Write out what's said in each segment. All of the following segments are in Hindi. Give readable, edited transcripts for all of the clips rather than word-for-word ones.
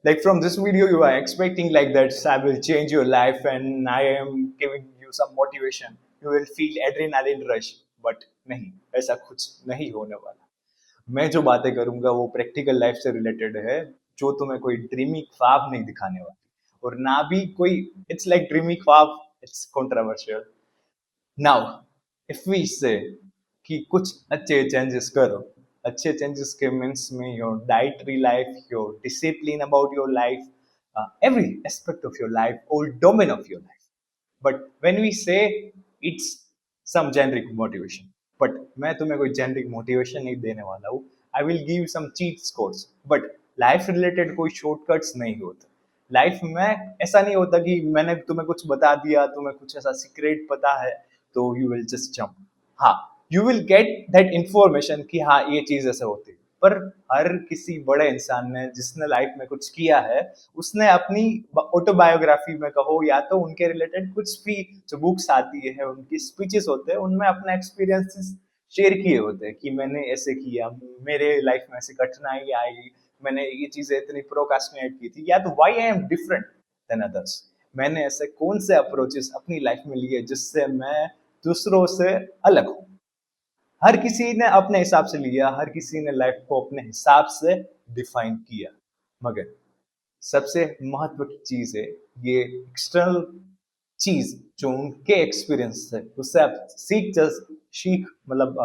Like from this video, you are expecting like that I will change your life and I am giving you some motivation. You will feel adrenaline rush, but नहीं, ऐसा कुछ नहीं होने वाला. मैं जो बातें करूंगा वो प्रैक्टिकल लाइफ से रिलेटेड है, जो तुम्हें कोई ड्रीमी ख्वाब नहीं दिखाने वाली, और ना भी कोई इट्स लाइक ड्रीमी ख्वाब. It's controversial. Now if we say कि कुछ अच्छे चेंजेस करो, अच्छे चेंजेस के मीन्स में your dietary life, your discipline about your life, every aspect of your life or domain of your life. But when we say it's some generic motivation, but मैं तुम्हें कोई generic motivation नहीं देने वाला हूँ. I will give some cheat codes. But life related कोई shortcuts नहीं होता. लाइफ में ऐसा नहीं होता कि मैंने तुम्हें कुछ बता दिया, तुम्हें कुछ ऐसा सीक्रेट पता है तो यू विल जस्ट जंप. हाँ, you will get that information कि हाँ ये चीज ऐसे होती है. पर हर किसी बड़े इंसान ने जिसने लाइफ में कुछ किया है, उसने अपनी ऑटोबायोग्राफी में कहो या तो उनके रिलेटेड कुछ भी जो बुक्स आती है, उनकी स्पीचेस होते हैं, उनमें अपने एक्सपीरियंसेस शेयर किए होते हैं कि मैंने ऐसे किया, मेरे लाइफ में ऐसी कठिनाई आई, मैंने ये चीजें इतनी प्रोकास्टिनेट की थी, या तो why I am different than others. मैंने ऐसे कौन से अप्रोचेस अपनी लाइफ में लिए जिससे मैं दूसरों से अलग हूं. हर किसी ने अपने हिसाब से लिया, हर किसी ने लाइफ को अपने हिसाब से डिफाइन किया. मगर सबसे महत्व की चीज है ये एक्सटर्नल चीज जो उनके एक्सपीरियंस है उससे आप सीख मतलब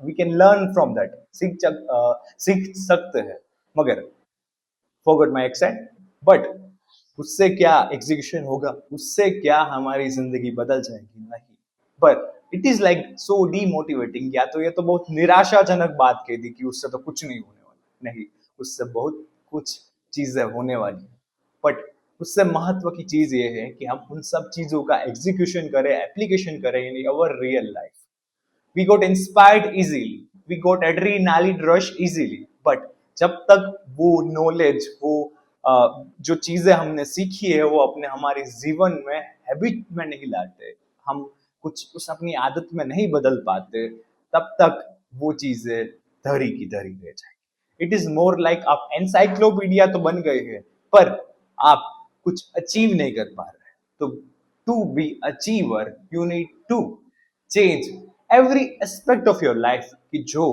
we can learn from that, सीख सकते हैं. मगर फॉरगॉट माय एक्सेंट, बट उससे क्या एग्जीक्यूशन होगा, उससे क्या हमारी जिंदगी बदल जाएगी, नहीं. पर it is like so demotivating. या तो ये तो बहुत निराशाजनक बात कह दी कि उससे तो कुछ नहीं होने वाला, नहीं, उससे बहुत कुछ चीजें होने वाली. बट उससे महत्व की चीज ये है कि हम उन सब चीजों का एग्जीक्यूशन करें, एप्लीकेशन करें in our real life. We got inspired easily, we got adrenaline rush easily, but जब तक वो नॉलेज, वो जो चीजें हमने सीखी है वो अपने हमारे जीवन में हैबिट में नहीं लाते, हम कुछ उस अपनी आदत में नहीं बदल पाते, तब तक वो चीजें धरी की धरी रह जाएगी. इट इज मोर लाइक आप एनसाइक्लोपीडिया तो बन गए हैं, पर आप कुछ अचीव नहीं कर पा रहे. तो to be achiever you need to change every aspect of your life कि जो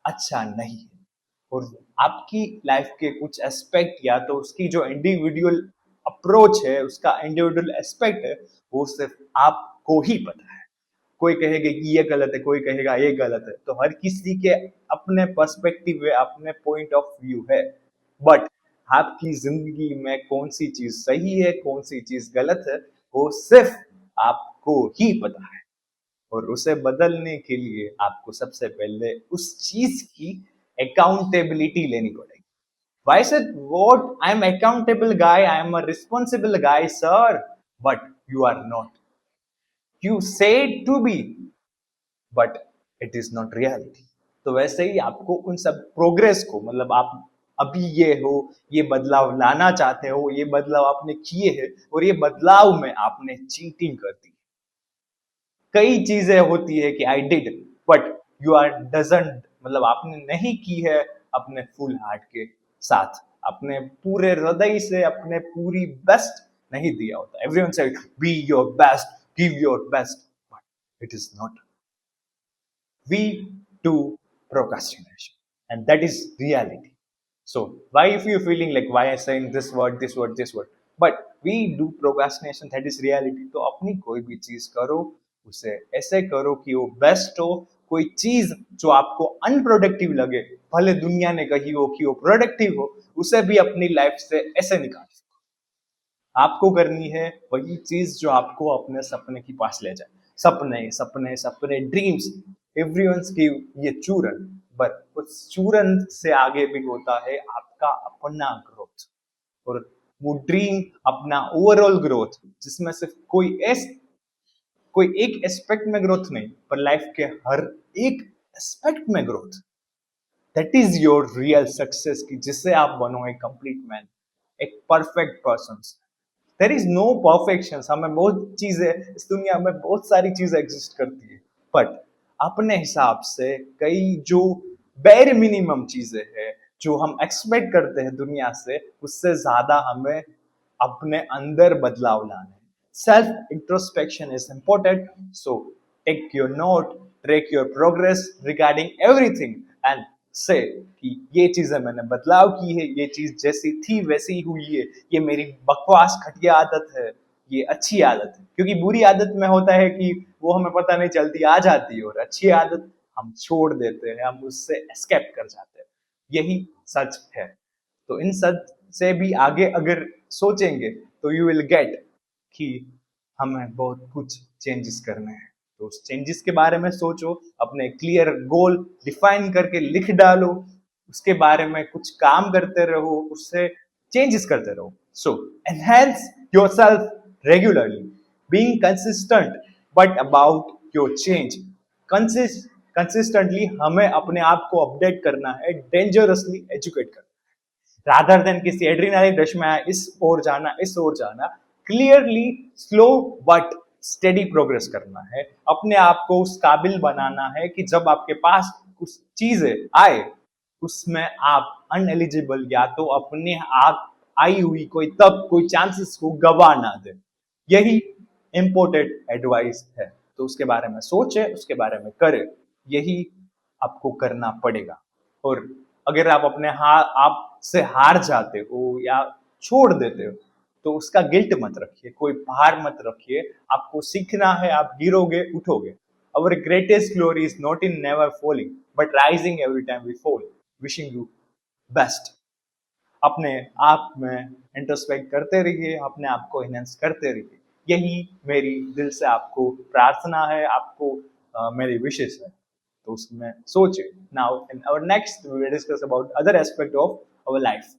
अच्छा नहीं है, और आपकी लाइफ के कुछ एस्पेक्ट या तो उसकी जो इंडिविजुअल अप्रोच है, उसका इंडिविजुअल एस्पेक्ट है, वो सिर्फ आपको ही पता है. कोई कहेगा कि ये गलत है, कोई कहेगा ये गलत है, तो हर किसी के अपने पर्सपेक्टिव है, अपने पॉइंट ऑफ व्यू है. बट आपकी जिंदगी में कौन सी चीज सही है, कौन सी चीज गलत है, वो सिर्फ आपको ही पता है. और उसे बदलने के लिए आपको सबसे पहले उस चीज की अकाउंटेबिलिटी लेनी पड़ेगी. Why said what? I am accountable guy, I am a responsible guy, sir. But you are not. You say to be, but it is not reality. तो वैसे ही आपको उन सब प्रोग्रेस को, मतलब आप अभी ये हो, ये बदलाव लाना चाहते हो, ये बदलाव आपने किए हैं और ये बदलाव में आपने चीटिंग कर दी. कई चीजें होती है कि I did, but you are doesn't, मतलब आपने नहीं की है अपने फुल हार्ट के साथ, अपने पूरे हृदय से अपने पूरी बेस्ट नहीं दिया होता. एवरीवन से be your best, give your best, but it is not. We do procrastination, and that is reality. So why if you're feeling like why I saying this word, this word, this word, but we do procrastination, that is reality. तो अपनी कोई भी चीज करो, उसे ऐसे करो कि वो बेस्ट हो. कोई चीज जो आपको अनप्रोडक्टिव लगे, भले दुनिया ने कही हो कि वो प्रोडक्टिव हो, उसे भी अपनी लाइफ से ऐसे निकाल. आपको करनी है वही चीज जो आपको अपने सपने के पास ले जाए. सपने सपने सपने, ड्रीम्स, एवरीवन्स गिव ये चूरन, बट उस चूरन से आगे भी होता है आपका अपना ग्रोथ, और वो ड्रीम अपना ओवरऑल ग्रोथ, जिसमें सिर्फ कोई एक एस्पेक्ट में ग्रोथ नहीं, पर लाइफ के हर एक एस्पेक्ट में growth. That is your real success, कि जिससे आप बनो एक कंप्लीट मैन, एक perfect person. There is no perfection. हमें बहुत चीजें इस दुनिया में, बहुत सारी चीजें एग्जिस्ट करती है, बट अपने हिसाब से कई जो बेर मिनिमम चीजें हैं, जो हम एक्सपेक्ट करते हैं दुनिया से, उससे ज्यादा हमें अपने अंदर बदलाव लाना है. Self introspection is important, so take your note, track your progress regarding everything and say कि ये चीजें मैंने बदलाव की है, ये चीज जैसी थी वैसी ही हुई है, ये मेरी बकवास घटिया आदत है, ये अच्छी आदत है. क्योंकि बुरी आदत में होता है कि वो हमें पता नहीं चलती, आ जाती है, और अच्छी आदत हम छोड़ देते हैं, हम उससे एस्केप कर जाते हैं. यही सच है. तो इन सच से भी आगे अगर सोचेंगे तो यू विल गेट कि हमें बहुत कुछ चेंजेस करने हैं. तो उस चेंजेस के बारे में सोचो, अपने क्लियर गोल डिफाइन करके लिख डालो, उसके बारे में कुछ काम करते रहो, उससे चेंजेस करते रहो. So enhance yourself regularly, being consistent but about your change. Consistently हमें अपने आप को अपडेट करना है, डेंजरसली एजुकेट करना, रादर देन किसी एड्रीनालिन रश में इस ओर जाना, इस ओर जाना. Clearly slow but steady progress करना है, अपने आप को उस काबिल बनाना है कि जब आपके पास कुछ चीजें आए उसमें आप अनएलिजिबल या तो अपने आप आई हुई कोई चांसेस को गवा ना दे. यही इम्पोर्टेंट एडवाइस है. तो उसके बारे में सोचे, उसके बारे में करे, यही आपको करना पड़ेगा. और अगर आप अपने आप से हार जाते हो या छोड़ देते हो तो उसका गिल्ट मत रखिए, कोई भार मत रखिए. आपको सीखना है, आप गिरोगे उठोगे. Our greatest glory is not in never falling, but rising every time we fall. Wishing you best. अपने आप में इंट्रोस्पेक्ट करते रहिए, अपने आप को इनहेंस करते रहिए. यही मेरी दिल से आपको प्रार्थना है, आपको मेरी विशेष है. तो उसमें सोचिए. Now in our next we will discuss about other aspect of our life.